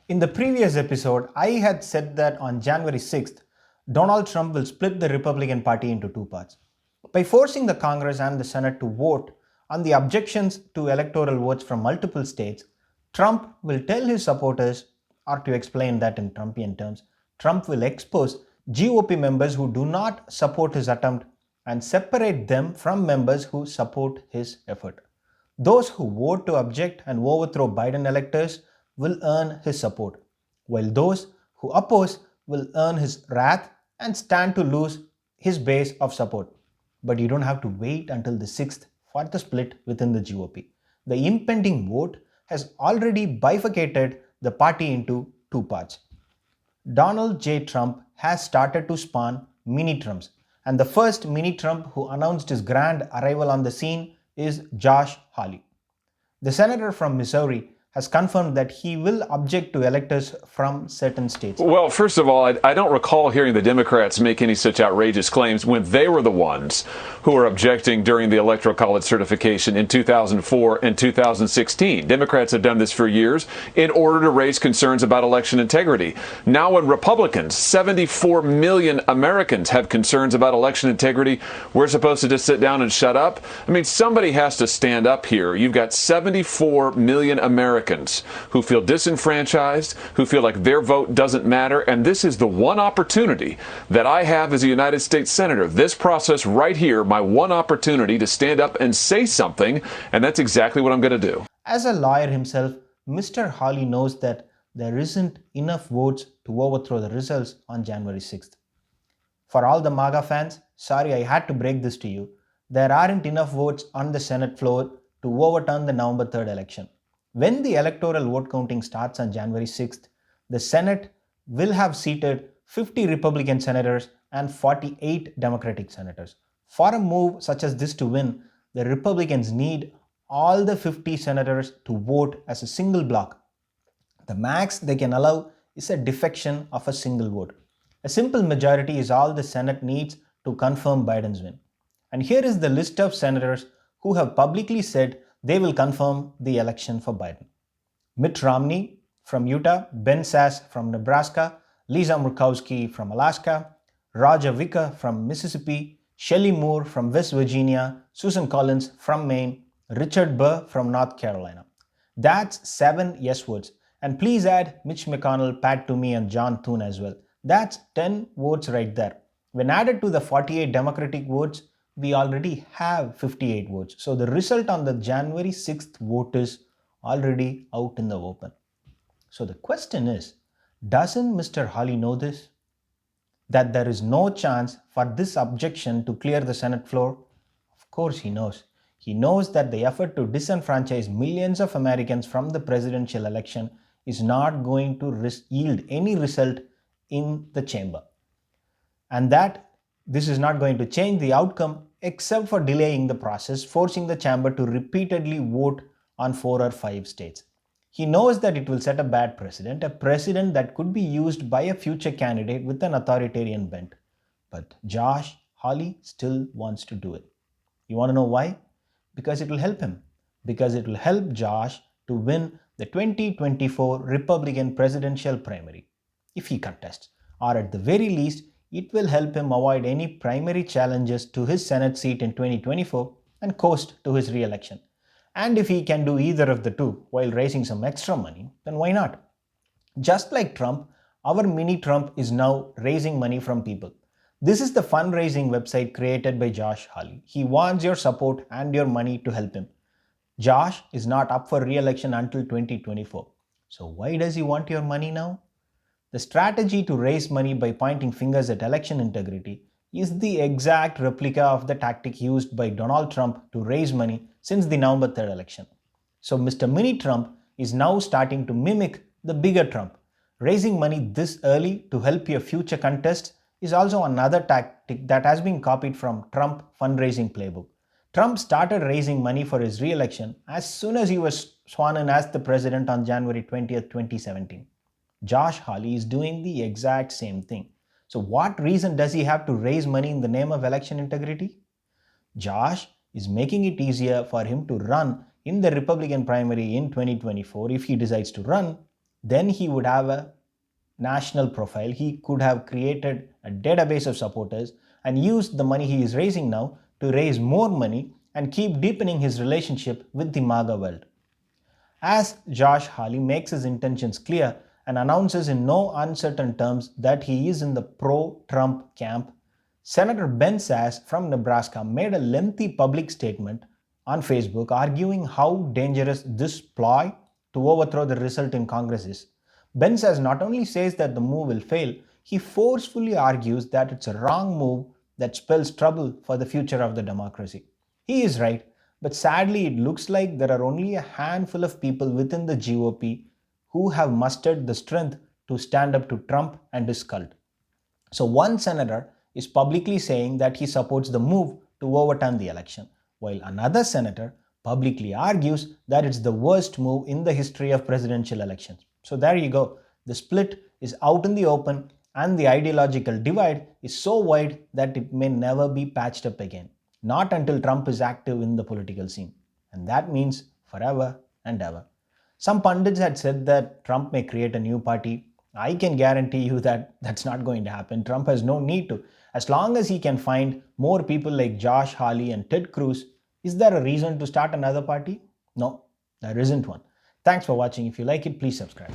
In the previous episode, I had said that on January 6th, Donald Trump will split the Republican Party into two parts. By forcing the Congress and the Senate to vote on the objections to electoral votes from multiple states, Trump will tell his supporters, or to explain that in Trumpian terms, Trump will expose GOP members who do not support his attempt and separate them from members who support his effort. Those who vote to object and overthrow Biden electors will earn his support, while those who oppose will earn his wrath and stand to lose his base of support. But you don't have to wait until the 6th for the split within the GOP. The impending vote has already bifurcated the party into two parts. Donald J. Trump has started to spawn mini Trumps, and the first mini Trump who announced his grand arrival on the scene is Josh Hawley. The senator from Missouri has confirmed that he will object to electors from certain states. Well, first of all, I don't recall hearing the Democrats make any such outrageous claims when they were the ones who were objecting during the Electoral College certification in 2004 and 2016. Democrats have done this for years in order to raise concerns about election integrity. Now, when Republicans, 74 million Americans, have concerns about election integrity, we're supposed to just sit down and shut up? I mean, somebody has to stand up here. You've got 74 million Americans who feel disenfranchised, who feel like their vote doesn't matter, and this is the one opportunity that I have as a United States Senator. This process right here, my one opportunity to stand up and say something, and that's exactly what I'm going to do. As a lawyer himself, Mr. Hawley knows that there isn't enough votes to overthrow the results on January 6th. For all the MAGA fans, sorry I had to break this to you. There aren't enough votes on the Senate floor to overturn the November 3rd election. When the electoral vote counting starts on January 6th, the Senate will have seated 50 Republican senators and 48 Democratic senators. For a move such as this to win, the Republicans need all the 50 senators to vote as a single block. The max they can allow is a defection of a single vote. A simple majority is all the Senate needs to confirm Biden's win. And here is the list of senators who have publicly said they will confirm the election for Biden. Mitt Romney from Utah, Ben Sasse from Nebraska, Lisa Murkowski from Alaska, Roger Wicker from Mississippi, Shelley Moore from West Virginia, Susan Collins from Maine, Richard Burr from North Carolina. That's 7 yes votes. And please add Mitch McConnell, Pat Toomey, and John Thune as well. That's 10 votes right there. When added to the 48 Democratic votes, we already have 58 votes. So the result on the January 6th vote is already out in the open. So the question is, doesn't Mr. Hawley know this? That there is no chance for this objection to clear the Senate floor? Of course he knows. He knows that the effort to disenfranchise millions of Americans from the presidential election is not going to yield any result in the chamber. And that this is not going to change the outcome except for delaying the process, forcing the chamber to repeatedly vote on 4 or 5 states. He knows that it will set a bad precedent, a precedent that could be used by a future candidate with an authoritarian bent. But Josh Hawley still wants to do it. You want to know why? Because it will help him. Because it will help Josh to win the 2024 Republican presidential primary, if he contests, or at the very least, it will help him avoid any primary challenges to his Senate seat in 2024 and coast to his re-election. And if he can do either of the two while raising some extra money, then why not? Just like Trump, our mini Trump is now raising money from people. This is the fundraising website created by Josh Hawley. He wants your support and your money to help him. Josh is not up for re-election until 2024. So why does he want your money now? The strategy to raise money by pointing fingers at election integrity is the exact replica of the tactic used by Donald Trump to raise money since the November 3rd election. So Mr. Mini Trump is now starting to mimic the bigger Trump. Raising money this early to help your future contests is also another tactic that has been copied from Trump fundraising playbook. Trump started raising money for his re-election as soon as he was sworn in as the president on January 20th, 2017. Josh Hawley is doing the exact same thing. So what reason does he have to raise money in the name of election integrity? Josh is making it easier for him to run in the Republican primary in 2024 if he decides to run then he would have a national profile. He could have created a database of supporters and used the money he is raising now to raise more money and keep deepening his relationship with the MAGA world. As Josh Hawley makes his intentions clear and announces in no uncertain terms that he is in the pro-Trump camp, Senator Ben Sasse from Nebraska made a lengthy public statement on Facebook arguing how dangerous this ploy to overthrow the result in Congress is. Ben Sasse not only says that the move will fail, he forcefully argues that it's a wrong move that spells trouble for the future of the democracy. He is right, but sadly, it looks like there are only a handful of people within the GOP who have mustered the strength to stand up to Trump and his cult. So, one senator is publicly saying that he supports the move to overturn the election, while another senator publicly argues that it's the worst move in the history of presidential elections. So, there you go. The split is out in the open, and the ideological divide is so wide that it may never be patched up again. Not until Trump is active in the political scene. And that means forever and ever. Some pundits had said that Trump may create a new party. I can guarantee you that that's not going to happen. Trump has no need to. As long as he can find more people like Josh Hawley and Ted Cruz, is there a reason to start another party? No, there isn't one. Thanks for watching. If you like it, please subscribe.